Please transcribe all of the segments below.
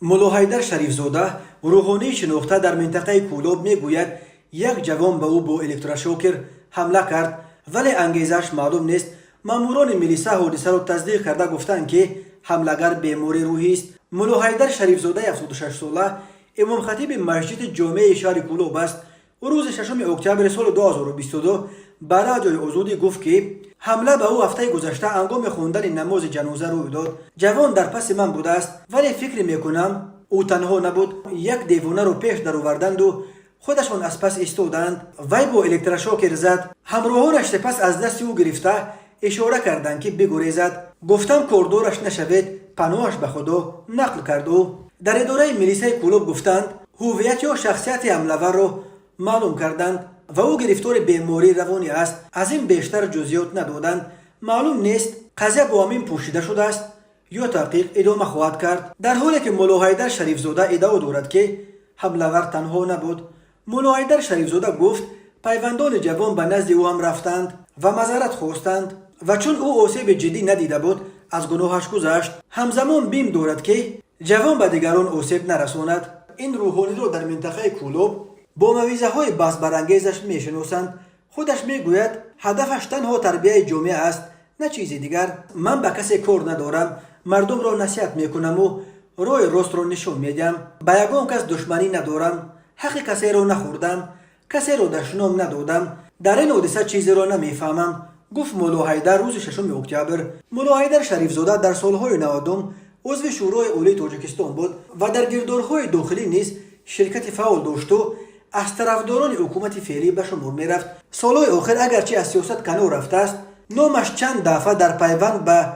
ملا حیدر شریفزاده روحانی شناخته در منطقه کولاب میگوید یک جوان به او با الکتروشوکر حمله کرد ولی انگیزش معلوم نیست. ماموران میلیسا حادثه را تصدیق کرده گفتند که حملگر بیماری روحی است. ملا حیدر شریفزاده 76 ساله امام خطیب مسجد جامع شهر کولاب است. او روز 6 اکتبر سال 2022 برای جای آزادی گفت که حمله به او هفته گذشته هنگام خواندن نماز جنازه روی داد. جوان در پس من بوده است ولی فکر میکنم او تنها نبود. یک دیوانه رو پیش در آوردند و خودشان از پس ایستادند. وی با الکتروشوکر زد. همراهانش سپس از دست او گرفته اشاره کردند که بگریزد. گفتم کوردورش نشوید، پناهش به خدا نقل کرد. او در اداره میلیسای کولاب گفتند هویت یا شخصیت حمله‌ور را معلوم کردند و او گرفتار بیماری روانی است. از این بیشتر جزئیات ندادند. معلوم نیست قضیه با همین پوشیده شده است یا تحقیق ادامه خواهد کرد. در حالی که ملا حیدر شریفزاده ادعا دارد که حمله‌ور تنها نبود. ملا حیدر شریفزاده گفت پیوندان جوان به نزد او هم رفتند و معذرت خواستند و چون او آسیب جدی ندیده بود از گناهش گذشت. همزمان بیم دارد که جوان به دیگران آسیب نرساند. این روحانی را در منطقه کولاب با موعظه های بحث برانگیزش میشناسند. خودش میگوید هدفش تنها تربیت جامعه است نه چیزی دیگر. من به کسی کار ندارم، مردم را نصیحت میکنم و راه راست را نشون میدم. به یگان کس دشمنی ندارم، حق کسی را نخوردم، کسی را دشنام ندادم، در این حادثه چیزی را نمیفهمم، گفت ملا حیدر روز 6 اکتبر. ملا حیدر شریفزاده در سالهای 90 عضو شورای عالی تاجیکستان بود و در گردارهای داخلی نیز شرکت فعال داشت و از طرفداران حکومت فعلی به شمار میرفت. سالهای آخر اگرچه از سیاست کنار رفته است، نامش چند دفعه در پیوند به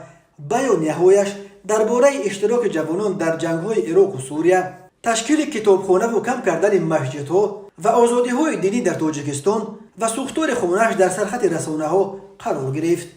بیانیه‌هایش درباره اشتراک جوانان در جنگ‌های عراق و سوریه، تشکیل کتابخانه و کم کردن مسجدها و آزادی‌های دینی در تاجیکستان و سوختار خانه‌اش در سرخط رسانه‌ها قرار گرفت.